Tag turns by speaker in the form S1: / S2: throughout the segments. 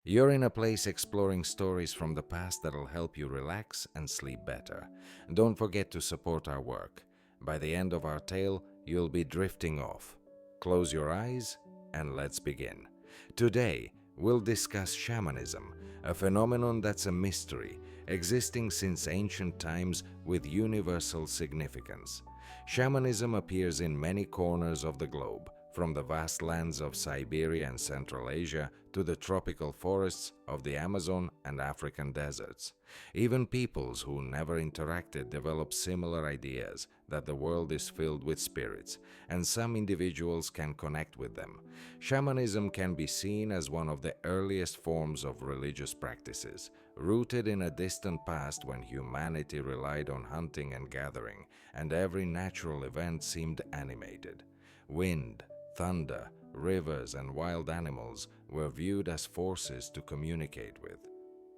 S1: You're in a place exploring stories from the past that'll help you relax and sleep better. Don't forget to support our work. By the end of our tale, you'll be drifting off. Close your eyes and let's begin. Today, we'll discuss shamanism, a phenomenon that's a mystery, existing since ancient times with universal significance. Shamanism appears in many corners of the globe, from the vast lands of Siberia and Central Asia to the tropical forests of the Amazon and African deserts. Even peoples who never interacted develop similar ideas that the world is filled with spirits, and some individuals can connect with them. Shamanism can be seen as one of the earliest forms of religious practices, rooted in a distant past when humanity relied on hunting and gathering, and every natural event seemed animated. Wind, thunder, rivers, and wild animals were viewed as forces to communicate with.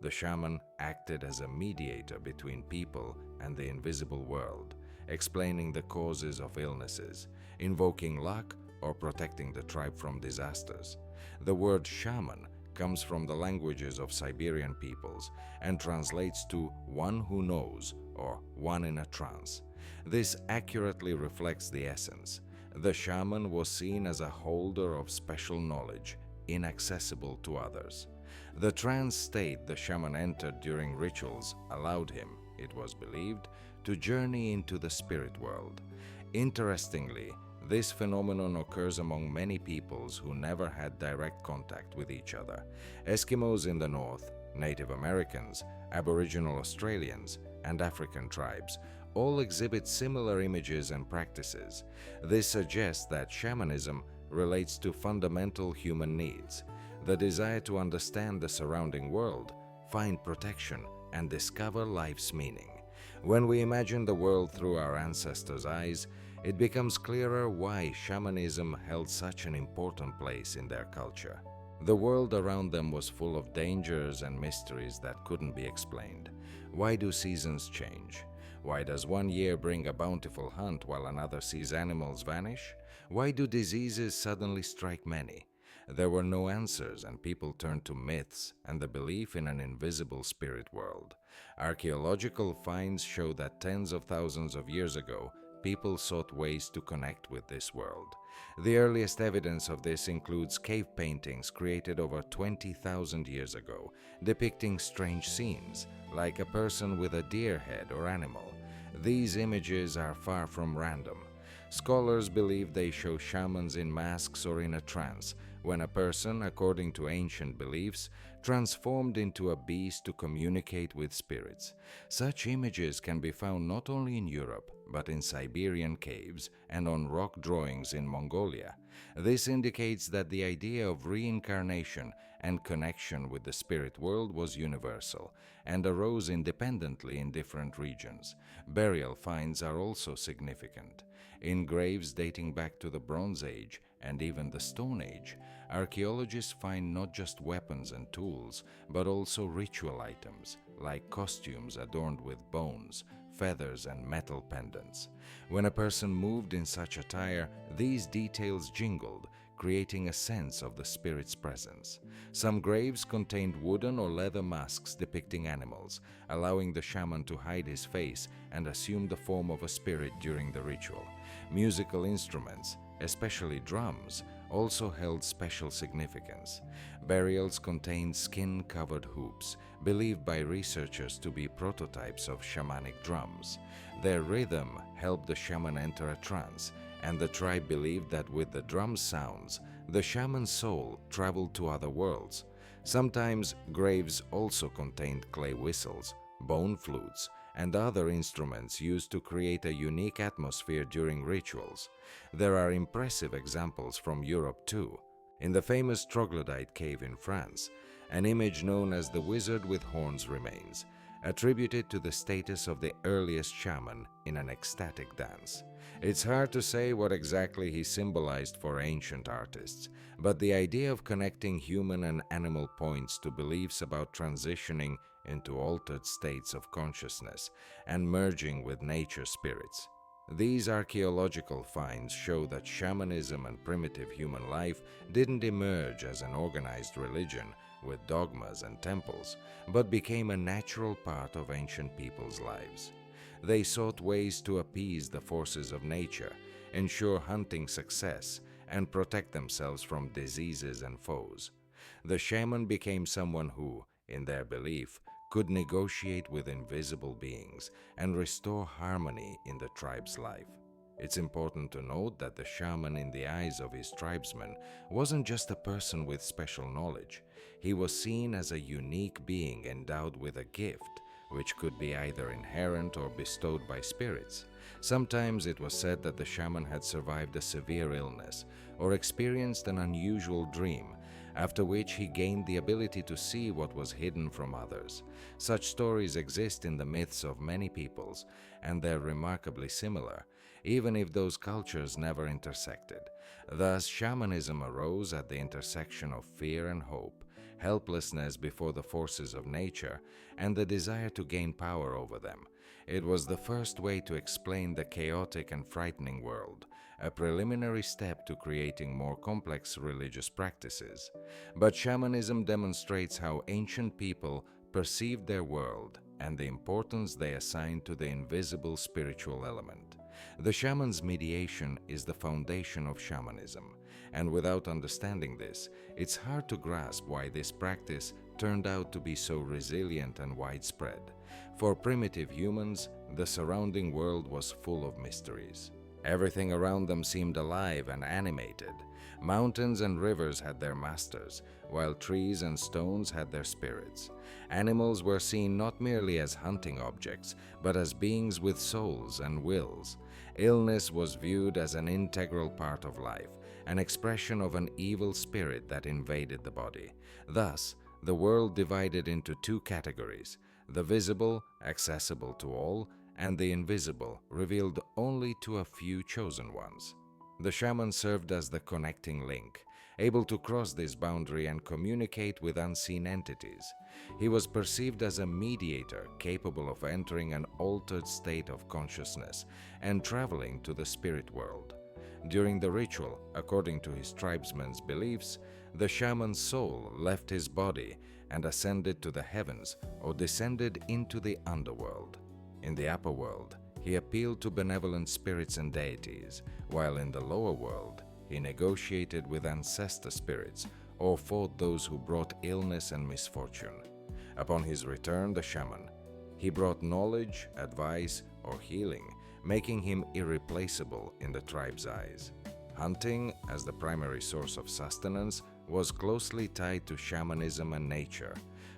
S1: The shaman acted as a mediator between people and the invisible world, explaining the causes of illnesses, invoking luck, or protecting the tribe from disasters. The word shaman comes from the languages of Siberian peoples and translates to one who knows or one in a trance. This accurately reflects the essence. The shaman was seen as a holder of special knowledge, inaccessible to others. The trance state the shaman entered during rituals allowed him, it was believed, to journey into the spirit world. Interestingly, this phenomenon occurs among many peoples who never had direct contact with each other. Eskimos in the north, Native Americans, Aboriginal Australians, and African tribes all exhibit similar images and practices. This suggests that shamanism relates to fundamental human needs, the desire to understand the surrounding world, find protection, and discover life's meaning. When we imagine the world through our ancestors' eyes, it becomes clearer why shamanism held such an important place in their culture. The world around them was full of dangers and mysteries that couldn't be explained. Why do seasons change? Why does one year bring a bountiful hunt while another sees animals vanish? Why do diseases suddenly strike many? There were no answers, and people turned to myths and the belief in an invisible spirit world. Archaeological finds show that tens of thousands of years ago, people sought ways to connect with this world. The earliest evidence of this includes cave paintings created over 20,000 years ago, depicting strange scenes, like a person with a deer head or animal. These images are far from random. Scholars believe they show shamans in masks or in a trance, when a person, according to ancient beliefs, transformed into a beast to communicate with spirits. Such images can be found not only in Europe, but in Siberian caves and on rock drawings in Mongolia. This indicates that the idea of reincarnation and connection with the spirit world was universal and arose independently in different regions. Burial finds are also significant. In graves dating back to the Bronze Age and even the Stone Age, archaeologists find not just weapons and tools, but also ritual items, like costumes adorned with bones, feathers, and metal pendants. When a person moved in such attire, these details jingled, creating a sense of the spirit's presence. Some graves contained wooden or leather masks depicting animals, allowing the shaman to hide his face and assume the form of a spirit during the ritual. Musical instruments, especially drums, also held special significance. Burials contained skin-covered hoops, believed by researchers to be prototypes of shamanic drums. Their rhythm helped the shaman enter a trance, and the tribe believed that with the drum sounds, the shaman's soul traveled to other worlds. Sometimes graves also contained clay whistles, bone flutes, and other instruments used to create a unique atmosphere during rituals. There are impressive examples from Europe too. In the famous troglodyte cave in France, an image known as the wizard with horns remains, attributed to the status of the earliest shaman in an ecstatic dance. It's hard to say what exactly he symbolized for ancient artists, but the idea of connecting human and animal points to beliefs about transitioning into altered states of consciousness and merging with nature spirits. These archaeological finds show that shamanism and primitive human life didn't emerge as an organized religion, with dogmas and temples, but became a natural part of ancient people's lives. They sought ways to appease the forces of nature, ensure hunting success, and protect themselves from diseases and foes. The shaman became someone who, in their belief, could negotiate with invisible beings and restore harmony in the tribe's life. It's important to note that the shaman, in the eyes of his tribesmen, wasn't just a person with special knowledge. He was seen as a unique being endowed with a gift, which could be either inherent or bestowed by spirits. Sometimes it was said that the shaman had survived a severe illness or experienced an unusual dream, after which he gained the ability to see what was hidden from others. Such stories exist in the myths of many peoples, and they're remarkably similar, even if those cultures never intersected. Thus, shamanism arose at the intersection of fear and hope, helplessness before the forces of nature, and the desire to gain power over them. It was the first way to explain the chaotic and frightening world, a preliminary step to creating more complex religious practices. But shamanism demonstrates how ancient people perceived their world and the importance they assigned to the invisible spiritual element. The shaman's mediation is the foundation of shamanism, and without understanding this, it's hard to grasp why this practice turned out to be so resilient and widespread. For primitive humans, the surrounding world was full of mysteries. Everything around them seemed alive and animated. Mountains and rivers had their masters, while trees and stones had their spirits. Animals were seen not merely as hunting objects, but as beings with souls and wills. Illness was viewed as an integral part of life, an expression of an evil spirit that invaded the body. Thus, the world divided into two categories: the visible, accessible to all, and the invisible, revealed only to a few chosen ones. The shaman served as the connecting link, able to cross this boundary and communicate with unseen entities. He was perceived as a mediator capable of entering an altered state of consciousness and traveling to the spirit world. During the ritual, according to his tribesmen's beliefs, the shaman's soul left his body and ascended to the heavens or descended into the underworld. In the upper world, he appealed to benevolent spirits and deities, while in the lower world, he negotiated with ancestor spirits or fought those who brought illness and misfortune. Upon his return, the shaman, he brought knowledge, advice, or healing, making him irreplaceable in the tribe's eyes. Hunting, as the primary source of sustenance, was closely tied to shamanism and nature.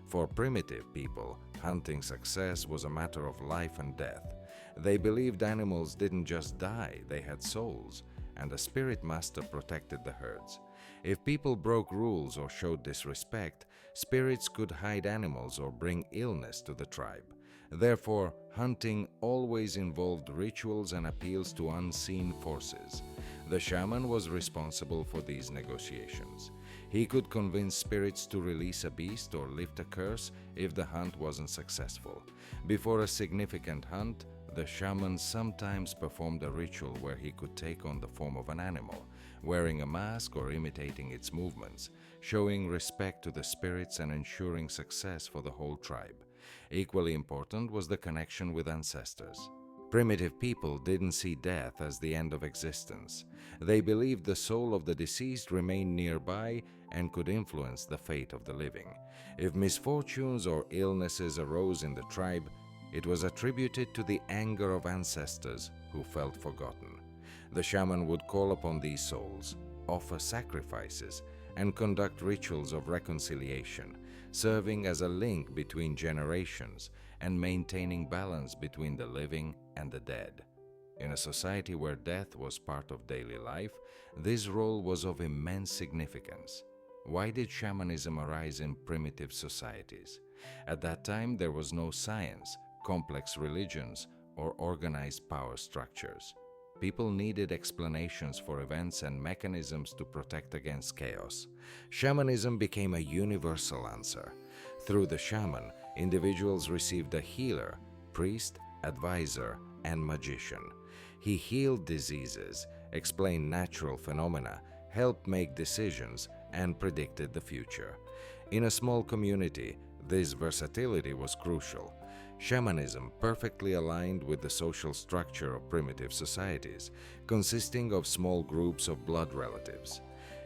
S1: For primitive people, hunting success was a matter of life and death. They believed animals didn't just die, they had souls, and a spirit master protected the herds. If people broke rules or showed disrespect, spirits could hide animals or bring illness to the tribe. Therefore, hunting always involved rituals and appeals to unseen forces. The shaman was responsible for these negotiations. He could convince spirits to release a beast or lift a curse if the hunt wasn't successful. Before a significant hunt, the shaman sometimes performed a ritual where he could take on the form of an animal, wearing a mask or imitating its movements, showing respect to the spirits and ensuring success for the whole tribe. Equally important was the connection with ancestors. Primitive people didn't see death as the end of existence. They believed the soul of the deceased remained nearby and could influence the fate of the living. If misfortunes or illnesses arose in the tribe, it was attributed to the anger of ancestors who felt forgotten. The shaman would call upon these souls, offer sacrifices, and conduct rituals of reconciliation, serving as a link between generations and maintaining balance between the living and the dead. In a society where death was part of daily life, this role was of immense significance. Why did shamanism arise in primitive societies? At that time, there was no science, complex religions, or organized power structures. People needed explanations for events and mechanisms to protect against chaos. Shamanism became a universal answer. Through the shaman, individuals received a healer, priest, advisor, and magician. He healed diseases, explained natural phenomena, helped make decisions, and predicted the future. In a small community, this versatility was crucial. Shamanism perfectly aligned with the social structure of primitive societies, consisting of small groups of blood relatives.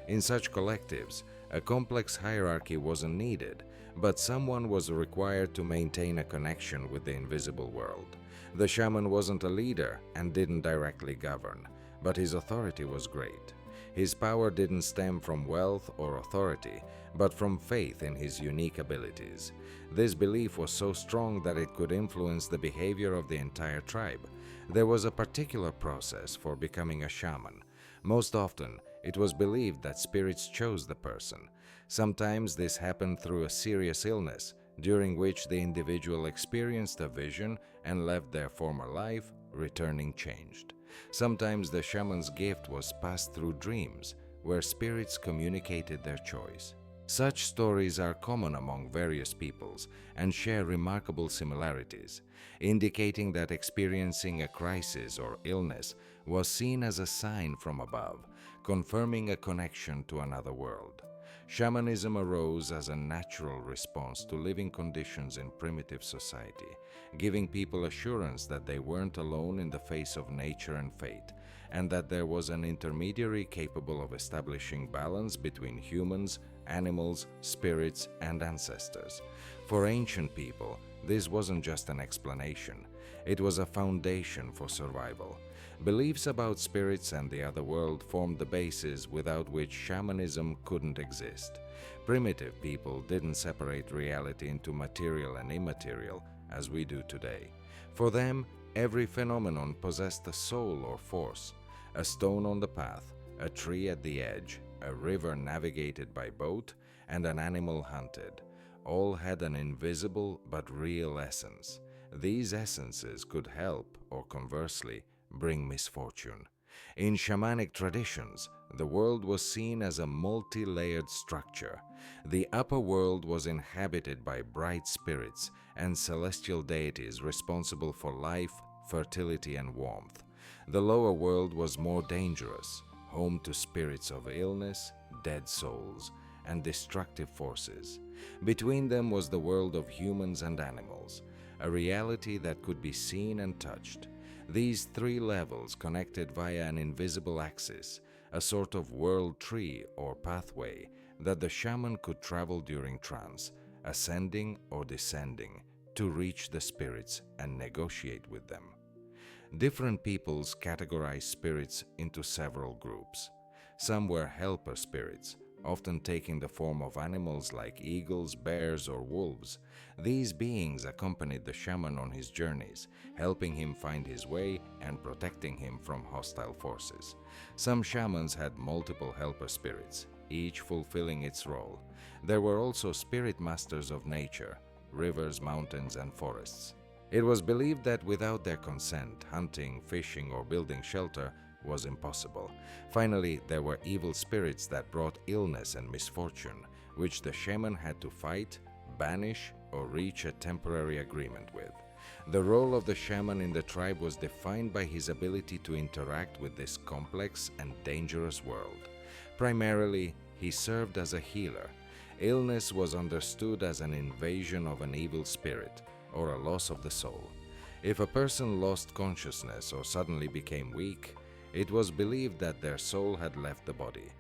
S1: In such collectives, a complex hierarchy wasn't needed, but someone was required to maintain a connection with the invisible world. The shaman wasn't a leader and didn't directly govern, but his authority was great. His power didn't stem from wealth or authority, but from faith in his unique abilities. This belief was so strong that it could influence the behavior of the entire tribe. There was a particular process for becoming a shaman. Most often, it was believed that spirits chose the person. Sometimes this happened through a serious illness, during which the individual experienced a vision and left their former life, returning changed. Sometimes the shaman's gift was passed through dreams, where spirits communicated their choice. Such stories are common among various peoples and share remarkable similarities, indicating that experiencing a crisis or illness was seen as a sign from above, confirming a connection to another world. Shamanism arose as a natural response to living conditions in primitive society, giving people assurance that they weren't alone in the face of nature and fate, and that there was an intermediary capable of establishing balance between humans, animals, spirits, and ancestors. For ancient people, this wasn't just an explanation, it was a foundation for survival. Beliefs about spirits and the other world formed the basis without which shamanism couldn't exist. Primitive people didn't separate reality into material and immaterial as we do today. For them, every phenomenon possessed a soul or force. A stone on the path, a tree at the edge, a river navigated by boat, and an animal hunted. All had an invisible but real essence. These essences could help, or conversely, bring misfortune. In shamanic traditions, the world was seen as a multi-layered structure. The upper world was inhabited by bright spirits and celestial deities responsible for life, fertility, and warmth. The lower world was more dangerous, home to spirits of illness, dead souls, and destructive forces. Between them was the world of humans and animals, a reality that could be seen and touched. These three levels connected via an invisible axis, a sort of world tree or pathway that the shaman could travel during trance, ascending or descending, to reach the spirits and negotiate with them. Different peoples categorize spirits into several groups. Some were helper spirits, often taking the form of animals like eagles, bears, or wolves. These beings accompanied the shaman on his journeys, helping him find his way and protecting him from hostile forces. Some shamans had multiple helper spirits, each fulfilling its role. There were also spirit masters of nature, rivers, mountains, and forests. It was believed that without their consent, hunting, fishing, or building shelter was impossible. Finally, there were evil spirits that brought illness and misfortune, which the shaman had to fight, banish, or reach a temporary agreement with. The role of the shaman in the tribe was defined by his ability to interact with this complex and dangerous world. Primarily, he served as a healer. Illness was understood as an invasion of an evil spirit, or a loss of the soul. If a person lost consciousness or suddenly became weak, it was believed that their soul had left the body.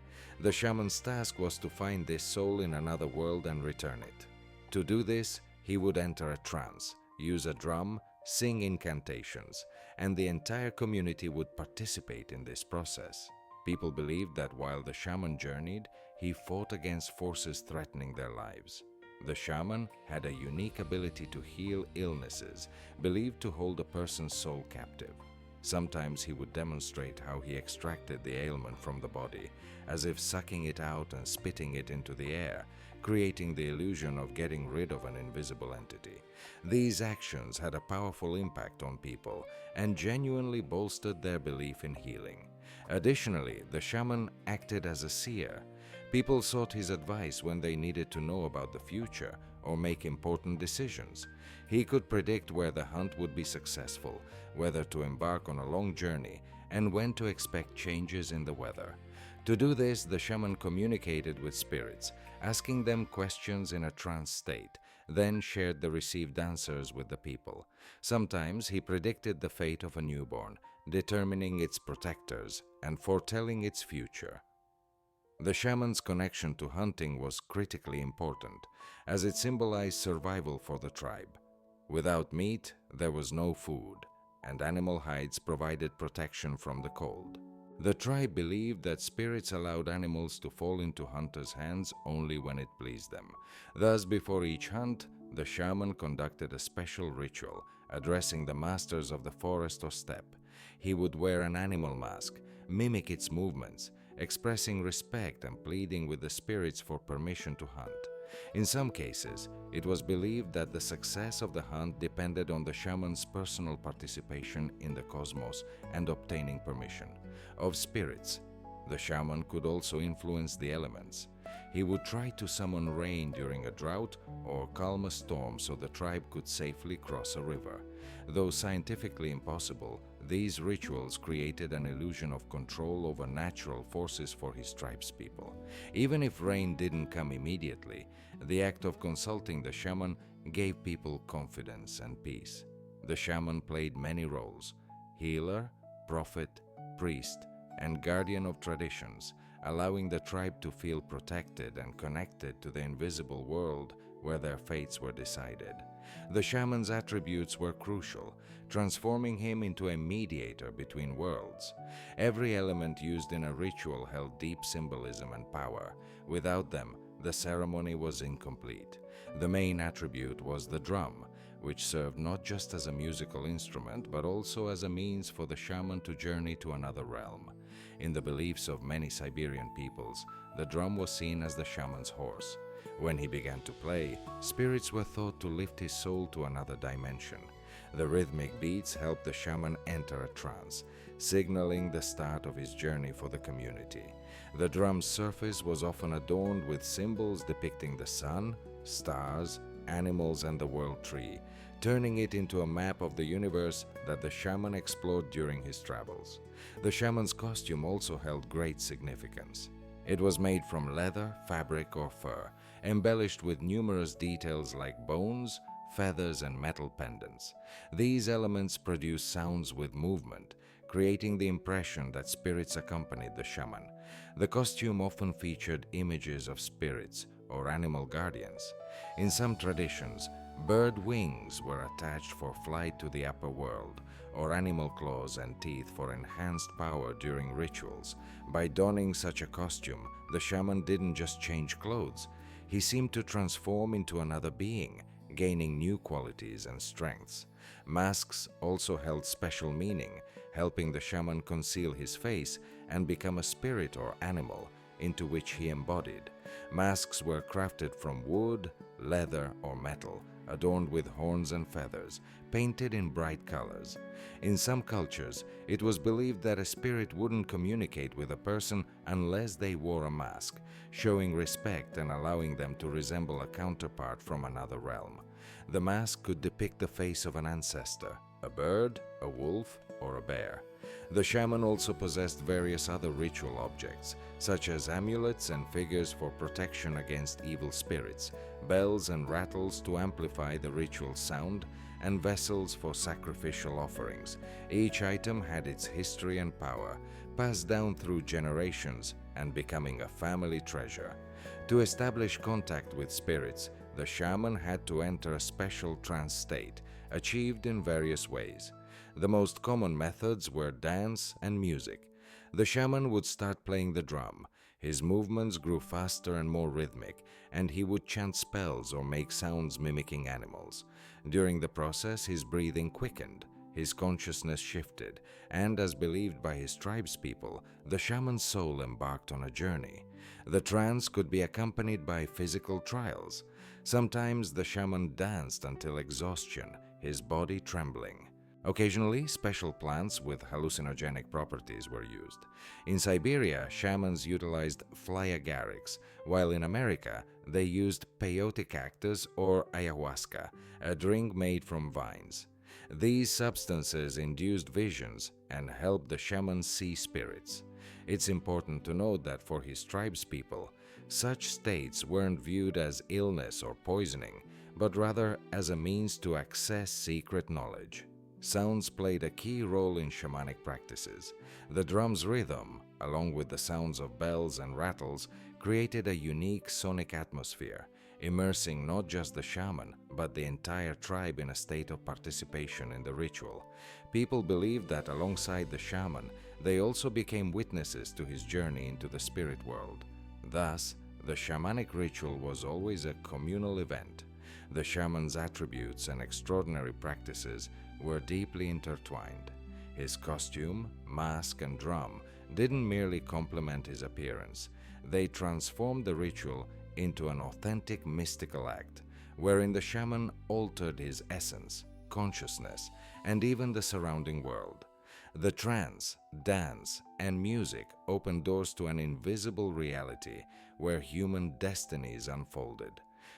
S1: The shaman's task was to find this soul in another world and return it. To do this, he would enter a trance, use a drum, sing incantations, and the entire community would participate in this process. People believed that while the shaman journeyed, he fought against forces threatening their lives. The shaman had a unique ability to heal illnesses, believed to hold a person's soul captive. Sometimes he would demonstrate how he extracted the ailment from the body, as if sucking it out and spitting it into the air, creating the illusion of getting rid of an invisible entity. These actions had a powerful impact on people and genuinely bolstered their belief in healing. Additionally, the shaman acted as a seer. People sought his advice when they needed to know about the future or make important decisions. He could predict where the hunt would be successful, whether to embark on a long journey, and when to expect changes in the weather. To do this, the shaman communicated with spirits, asking them questions in a trance state, then shared the received answers with the people. Sometimes he predicted the fate of a newborn, determining its protectors and foretelling its future. The shaman's connection to hunting was critically important, as it symbolized survival for the tribe. Without meat, there was no food, and animal hides provided protection from the cold. The tribe believed that spirits allowed animals to fall into hunters' hands only when it pleased them. Thus, before each hunt, the shaman conducted a special ritual, addressing the masters of the forest or steppe. He would wear an animal mask, mimic its movements, expressing respect and pleading with the spirits for permission to hunt. In some cases, it was believed that the success of the hunt depended on the shaman's personal participation in the cosmos and obtaining permission. Of spirits, the shaman could also influence the elements. He would try to summon rain during a drought or calm a storm so the tribe could safely cross a river. Though scientifically impossible, these rituals created an illusion of control over natural forces for his tribe's people. Even if rain didn't come immediately, the act of consulting the shaman gave people confidence and peace. The shaman played many roles: healer, prophet, priest, and guardian of traditions, allowing the tribe to feel protected and connected to the invisible world where their fates were decided. The shaman's attributes were crucial, transforming him into a mediator between worlds. Every element used in a ritual held deep symbolism and power. Without them, the ceremony was incomplete. The main attribute was the drum, which served not just as a musical instrument but also as a means for the shaman to journey to another realm. In the beliefs of many Siberian peoples, the drum was seen as the shaman's horse. When he began to play, spirits were thought to lift his soul to another dimension. The rhythmic beats helped the shaman enter a trance, signaling the start of his journey for the community. The drum's surface was often adorned with symbols depicting the sun, stars, animals, and the world tree, turning it into a map of the universe that the shaman explored during his travels. The shaman's costume also held great significance. It was made from leather, fabric, or fur, embellished with numerous details like bones, feathers, and metal pendants. These elements produced sounds with movement, creating the impression that spirits accompanied the shaman. The costume often featured images of spirits or animal guardians. In some traditions, bird wings were attached for flight to the upper world, or animal claws and teeth for enhanced power during rituals. By donning such a costume, the shaman didn't just change clothes. He seemed to transform into another being, gaining new qualities and strengths. Masks also held special meaning, helping the shaman conceal his face and become a spirit or animal into which he embodied. Masks were crafted from wood, leather, or metal, adorned with horns and feathers, painted in bright colors. In some cultures, it was believed that a spirit wouldn't communicate with a person unless they wore a mask, showing respect and allowing them to resemble a counterpart from another realm. The mask could depict the face of an ancestor, a bird, a wolf, or a bear. The shaman also possessed various other ritual objects, such as amulets and figures for protection against evil spirits, bells and rattles to amplify the ritual sound, and vessels for sacrificial offerings. Each item had its history and power, passed down through generations and becoming a family treasure. To establish contact with spirits, the shaman had to enter a special trance state, achieved in various ways. The most common methods were dance and music. The shaman would start playing the drum. His movements grew faster and more rhythmic, and he would chant spells or make sounds mimicking animals. During the process, his breathing quickened, his consciousness shifted, and as believed by his tribespeople, the shaman's soul embarked on a journey. The trance could be accompanied by physical trials. Sometimes the shaman danced until exhaustion, his body trembling. Occasionally, special plants with hallucinogenic properties were used. In Siberia, shamans utilized fly agarics, while in America, they used peyote cactus or ayahuasca, a drink made from vines. These substances induced visions and helped the shaman see spirits. It's important to note that for his tribe's people, such states weren't viewed as illness or poisoning, but rather as a means to access secret knowledge. Sounds played a key role in shamanic practices. The drum's rhythm, along with the sounds of bells and rattles, created a unique sonic atmosphere, immersing not just the shaman, but the entire tribe in a state of participation in the ritual. People believed that alongside the shaman, they also became witnesses to his journey into the spirit world. Thus, the shamanic ritual was always a communal event. The shaman's attributes and extraordinary practices were deeply intertwined. His costume, mask, and drum didn't merely complement his appearance. They transformed the ritual into an authentic mystical act, wherein the shaman altered his essence, consciousness, and even the surrounding world. The trance, dance, and music opened doors to an invisible reality where human destinies unfolded.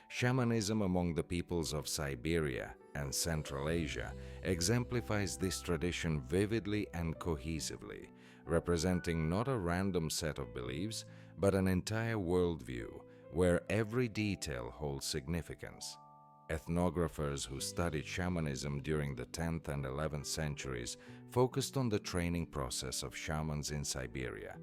S1: Shamanism among the peoples of Siberia and Central Asia exemplifies this tradition vividly and cohesively, representing not a random set of beliefs, but an entire worldview where every detail holds significance. Ethnographers who studied shamanism during the 10th and 11th centuries focused on the training process of shamans in Siberia.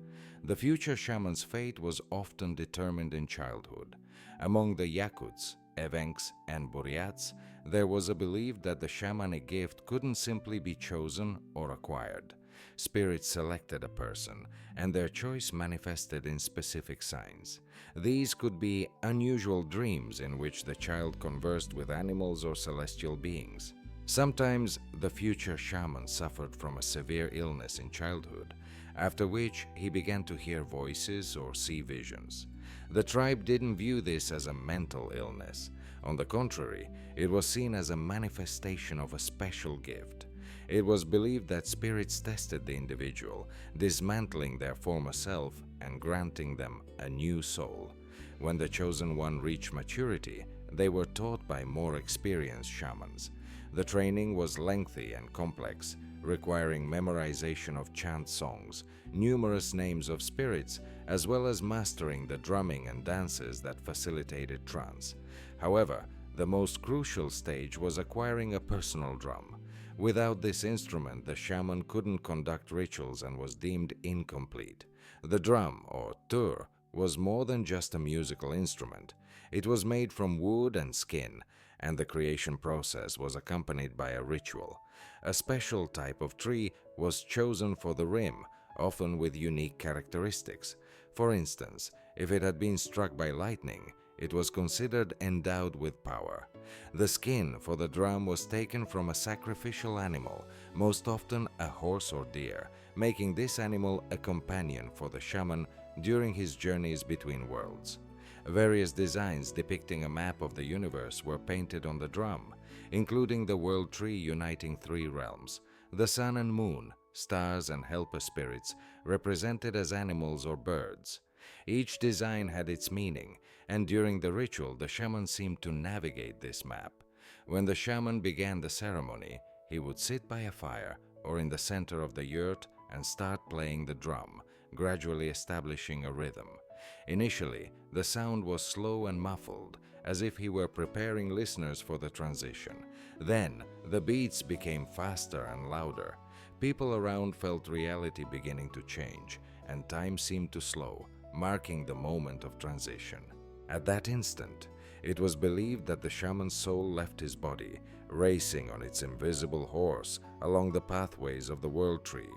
S1: The future shaman's fate was often determined in childhood. Among the Yakuts, Evenks, and Buryats, there was a belief that the shamanic gift couldn't simply be chosen or acquired. Spirits selected a person, and their choice manifested in specific signs. These could be unusual dreams in which the child conversed with animals or celestial beings. Sometimes the future shaman suffered from a severe illness in childhood, after which he began to hear voices or see visions. The tribe didn't view this as a mental illness. On the contrary, it was seen as a manifestation of a special gift. It was believed that spirits tested the individual, dismantling their former self and granting them a new soul. When the chosen one reached maturity, they were taught by more experienced shamans. The training was lengthy and complex, requiring memorization of chant songs, numerous names of spirits, as well as mastering the drumming and dances that facilitated trance. However, the most crucial stage was acquiring a personal drum. Without this instrument, the shaman couldn't conduct rituals and was deemed incomplete. The drum, or tur, was more than just a musical instrument. It was made from wood and skin, and the creation process was accompanied by a ritual. A special type of tree was chosen for the rim, often with unique characteristics. For instance, if it had been struck by lightning, it was considered endowed with power. The skin for the drum was taken from a sacrificial animal, most often a horse or deer, making this animal a companion for the shaman during his journeys between worlds. Various designs depicting a map of the universe were painted on the drum, including the world tree uniting three realms. The sun and moon, stars and helper spirits represented as animals or birds. Each design had its meaning, and during the ritual the shaman seemed to navigate this map. When the shaman began the ceremony, he would sit by a fire or in the center of the yurt and start playing the drum, gradually establishing a rhythm. Initially, the sound was slow and muffled, as if he were preparing listeners for the transition. Then, the beats became faster and louder. People around felt reality beginning to change, and time seemed to slow, marking the moment of transition. At that instant, it was believed that the shaman's soul left his body, racing on its invisible horse along the pathways of the world tree.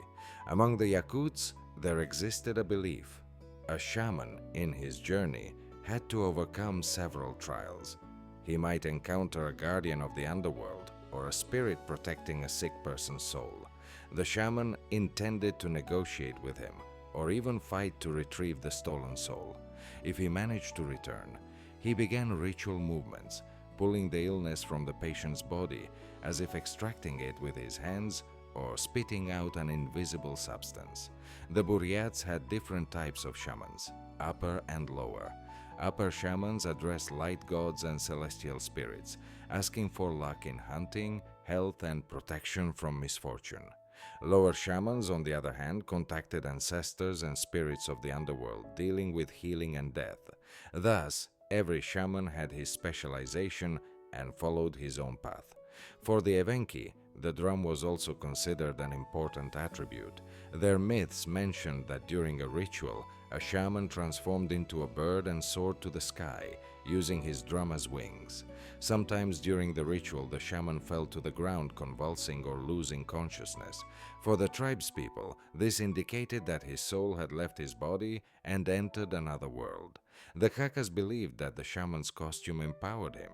S1: Among the Yakuts, there existed a belief. A shaman, in his journey, had to overcome several trials. He might encounter a guardian of the underworld or a spirit protecting a sick person's soul. The shaman intended to negotiate with him or even fight to retrieve the stolen soul. If he managed to return, he began ritual movements, pulling the illness from the patient's body as if extracting it with his hands or spitting out an invisible substance. The Buryats had different types of shamans, upper and lower. Upper shamans addressed light gods and celestial spirits, asking for luck in hunting, health, and protection from misfortune. Lower shamans, on the other hand, contacted ancestors and spirits of the underworld, dealing with healing and death. Thus, every shaman had his specialization and followed his own path. For the Evenki, the drum was also considered an important attribute. Their myths mentioned that during a ritual, a shaman transformed into a bird and soared to the sky, using his drum as wings. Sometimes during the ritual, the shaman fell to the ground, convulsing or losing consciousness. For the tribespeople, this indicated that his soul had left his body and entered another world. The Kakas believed that the shaman's costume empowered him.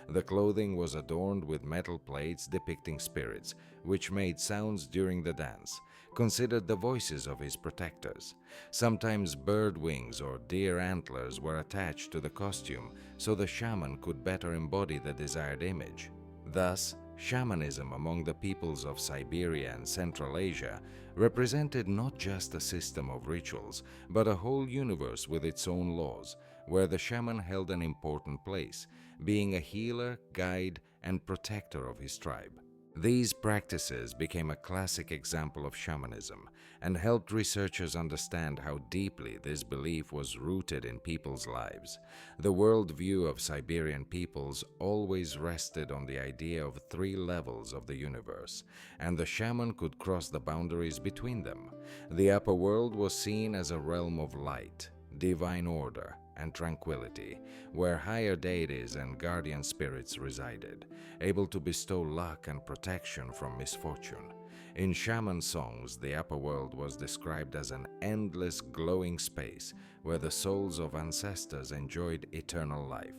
S1: The clothing was adorned with metal plates depicting spirits, which made sounds during the dance, considered the voices of his protectors. Sometimes bird wings or deer antlers were attached to the costume so the shaman could better embody the desired image. Thus, shamanism among the peoples of Siberia and Central Asia represented not just a system of rituals, but a whole universe with its own laws, where the shaman held an important place, being a healer, guide, and protector of his tribe. These practices became a classic example of shamanism and helped researchers understand how deeply this belief was rooted in people's lives. The worldview of Siberian peoples always rested on the idea of 3 levels of the universe, and the shaman could cross the boundaries between them. The upper world was seen as a realm of light, divine order, and tranquility, where higher deities and guardian spirits resided, able to bestow luck and protection from misfortune. In shaman songs, the upper world was described as an endless glowing space where the souls of ancestors enjoyed eternal life.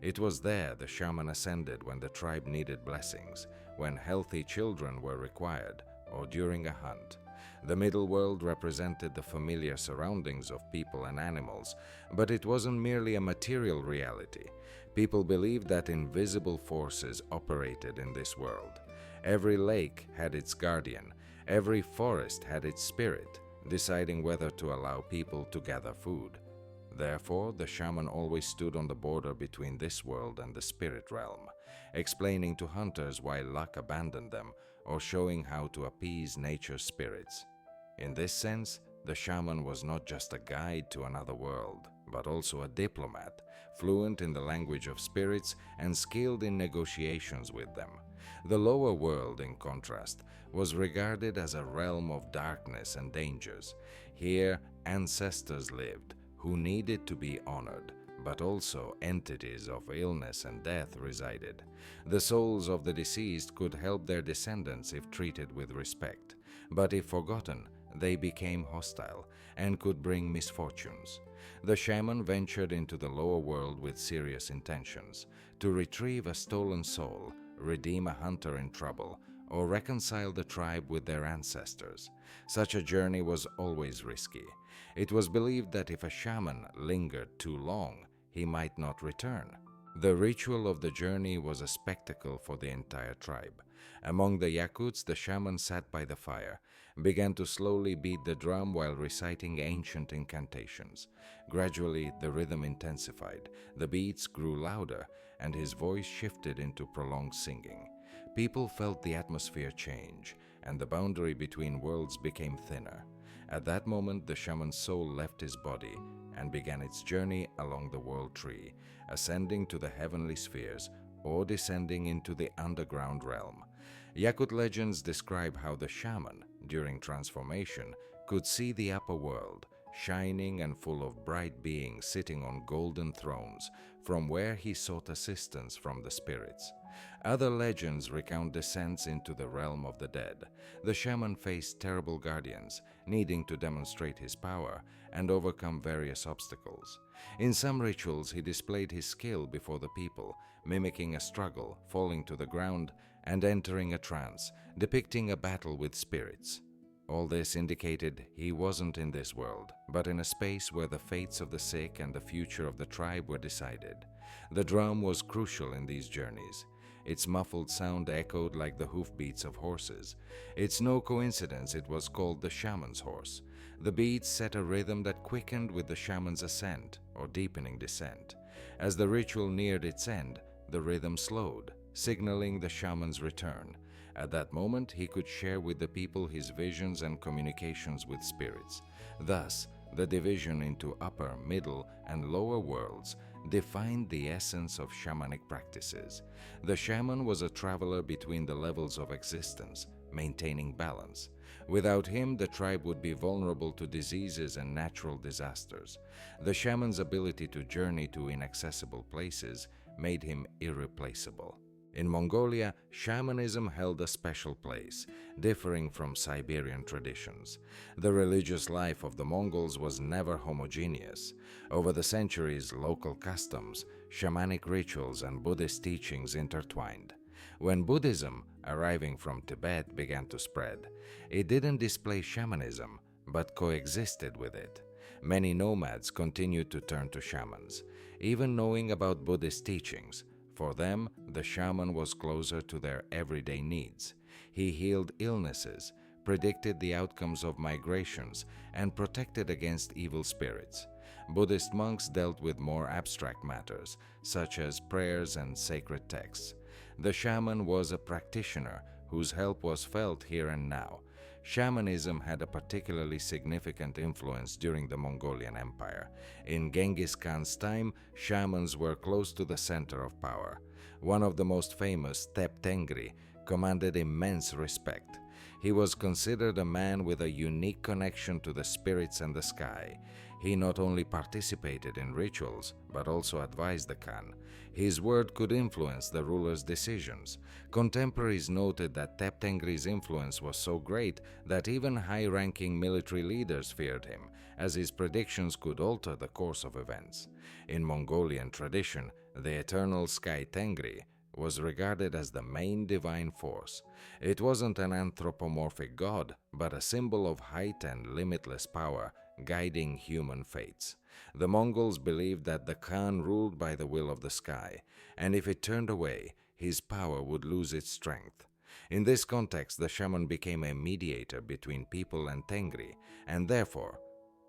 S1: It was there the shaman ascended when the tribe needed blessings, when healthy children were required, or during a hunt. The middle world represented the familiar surroundings of people and animals, but it wasn't merely a material reality. People believed that invisible forces operated in this world. Every lake had its guardian, every forest had its spirit, deciding whether to allow people to gather food. Therefore, the shaman always stood on the border between this world and the spirit realm, explaining to hunters why luck abandoned them or showing how to appease nature's spirits. In this sense, the shaman was not just a guide to another world, but also a diplomat, fluent in the language of spirits and skilled in negotiations with them. The lower world, in contrast, was regarded as a realm of darkness and dangers. Here, ancestors lived, who needed to be honored, but also entities of illness and death resided. The souls of the deceased could help their descendants if treated with respect, but if forgotten, they became hostile and could bring misfortunes. The shaman ventured into the lower world with serious intentions, to retrieve a stolen soul, redeem a hunter in trouble, or reconcile the tribe with their ancestors. Such a journey was always risky. It was believed that if a shaman lingered too long, he might not return. The ritual of the journey was a spectacle for the entire tribe. Among the Yakuts, the shaman sat by the fire, began to slowly beat the drum while reciting ancient incantations. Gradually, the rhythm intensified, the beats grew louder, and his voice shifted into prolonged singing. People felt the atmosphere change, and the boundary between worlds became thinner. At that moment, the shaman's soul left his body and began its journey along the world tree, ascending to the heavenly spheres or descending into the underground realm. Yakut legends describe how the shaman, during transformation, could see the upper world, shining and full of bright beings sitting on golden thrones, from where he sought assistance from the spirits. Other legends recount descents into the realm of the dead. The shaman faced terrible guardians, needing to demonstrate his power and overcome various obstacles. In some rituals, he displayed his skill before the people, mimicking a struggle, falling to the ground, and entering a trance, depicting a battle with spirits. All this indicated he wasn't in this world, but in a space where the fates of the sick and the future of the tribe were decided. The drum was crucial in these journeys. Its muffled sound echoed like the hoofbeats of horses. It's no coincidence it was called the shaman's horse. The beats set a rhythm that quickened with the shaman's ascent or deepening descent. As the ritual neared its end, the rhythm slowed, signaling the shaman's return. At that moment, he could share with the people his visions and communications with spirits. Thus, the division into upper, middle, and lower worlds defined the essence of shamanic practices. The shaman was a traveler between the levels of existence, maintaining balance. Without him, the tribe would be vulnerable to diseases and natural disasters. The shaman's ability to journey to inaccessible places made him irreplaceable. In Mongolia, shamanism held a special place, differing from Siberian traditions. The religious life of the Mongols was never homogeneous. Over the centuries, local customs, shamanic rituals, and Buddhist teachings intertwined. When Buddhism, arriving from Tibet, began to spread, it didn't displace shamanism, but coexisted with it. Many nomads continued to turn to shamans, even knowing about Buddhist teachings. For them, the shaman was closer to their everyday needs. He healed illnesses, predicted the outcomes of migrations, and protected against evil spirits. Buddhist monks dealt with more abstract matters, such as prayers and sacred texts. The shaman was a practitioner whose help was felt here and now. Shamanism had a particularly significant influence during the Mongolian Empire. In Genghis Khan's time, shamans were close to the center of power. One of the most famous, Tep Tengri, commanded immense respect. He was considered a man with a unique connection to the spirits and the sky. He not only participated in rituals, but also advised the Khan. His word could influence the ruler's decisions. Contemporaries noted that Tep Tengri's influence was so great that even high-ranking military leaders feared him, as his predictions could alter the course of events. In Mongolian tradition, the eternal sky Tengri was regarded as the main divine force. It wasn't an anthropomorphic god, but a symbol of height and limitless power, guiding human fates. The Mongols believed that the Khan ruled by the will of the sky, and if it turned away, his power would lose its strength. In this context, the shaman became a mediator between people and Tengri, and therefore,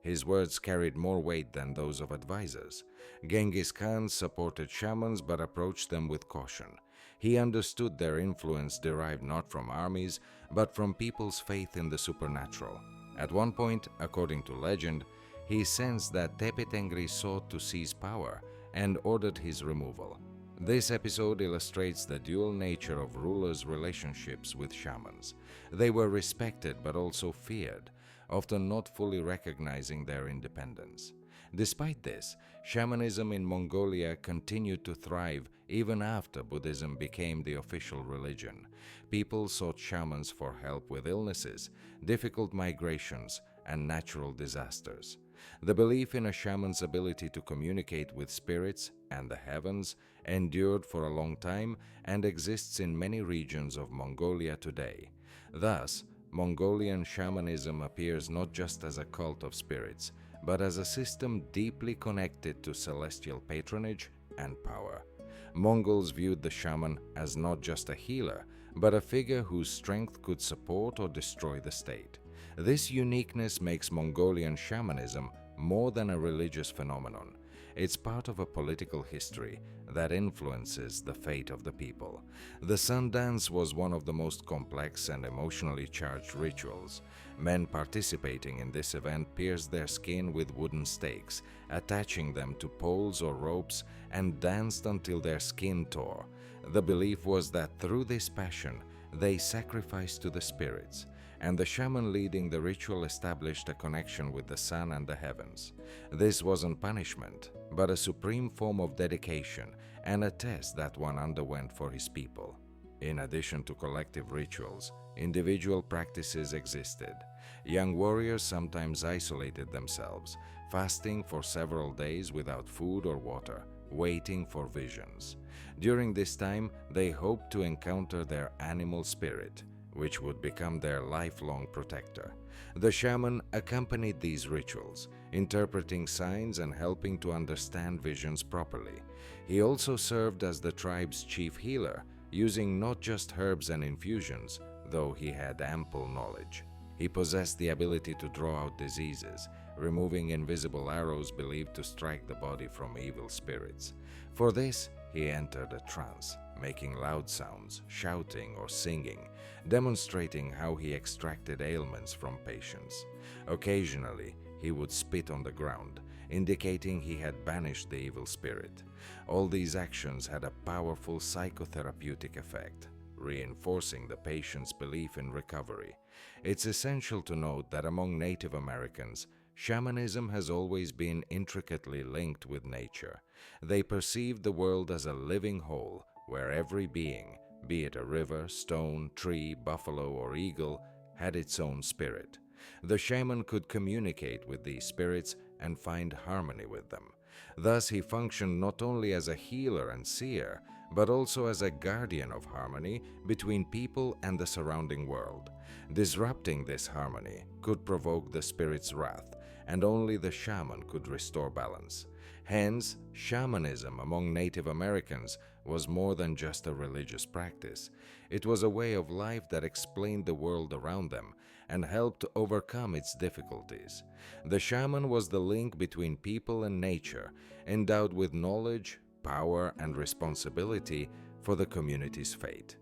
S1: his words carried more weight than those of advisors. Genghis Khan supported shamans but approached them with caution. He understood their influence derived not from armies, but from people's faith in the supernatural. At one point, according to legend, he sensed that Tepe Tengri sought to seize power and ordered his removal. This episode illustrates the dual nature of rulers' relationships with shamans. They were respected but also feared, often not fully recognizing their independence. Despite this, shamanism in Mongolia continued to thrive even after Buddhism became the official religion. People sought shamans for help with illnesses, difficult migrations, and natural disasters. The belief in a shaman's ability to communicate with spirits and the heavens endured for a long time and exists in many regions of Mongolia today. Thus, Mongolian shamanism appears not just as a cult of spirits, but as a system deeply connected to celestial patronage and power. Mongols viewed the shaman as not just a healer, but a figure whose strength could support or destroy the state. This uniqueness makes Mongolian shamanism more than a religious phenomenon. It's part of a political history that influences the fate of the people. The sun dance was one of the most complex and emotionally charged rituals. Men participating in this event pierced their skin with wooden stakes, attaching them to poles or ropes, and danced until their skin tore. The belief was that through this passion, they sacrificed to the spirits, and the shaman leading the ritual established a connection with the sun and the heavens. This wasn't punishment, but a supreme form of dedication and a test that one underwent for his people. In addition to collective rituals, individual practices existed. Young warriors sometimes isolated themselves, fasting for several days without food or water, waiting for visions. During this time, they hoped to encounter their animal spirit, which would become their lifelong protector. The shaman accompanied these rituals, interpreting signs and helping to understand visions properly. He also served as the tribe's chief healer, using not just herbs and infusions, though he had ample knowledge. He possessed the ability to draw out diseases, removing invisible arrows believed to strike the body from evil spirits. For this, he entered a trance, making loud sounds, shouting or singing, demonstrating how he extracted ailments from patients. Occasionally, he would spit on the ground, indicating he had banished the evil spirit. All these actions had a powerful psychotherapeutic effect, reinforcing the patient's belief in recovery. It's essential to note that among Native Americans, shamanism has always been intricately linked with nature. They perceived the world as a living whole, where every being, be it a river, stone, tree, buffalo, or eagle, had its own spirit. The shaman could communicate with these spirits and find harmony with them. Thus, he functioned not only as a healer and seer, but also as a guardian of harmony between people and the surrounding world. Disrupting this harmony could provoke the spirit's wrath, and only the shaman could restore balance. Hence, shamanism among Native Americans was more than just a religious practice. It was a way of life that explained the world around them and helped overcome its difficulties. The shaman was the link between people and nature, endowed with knowledge, power, and responsibility for the community's fate.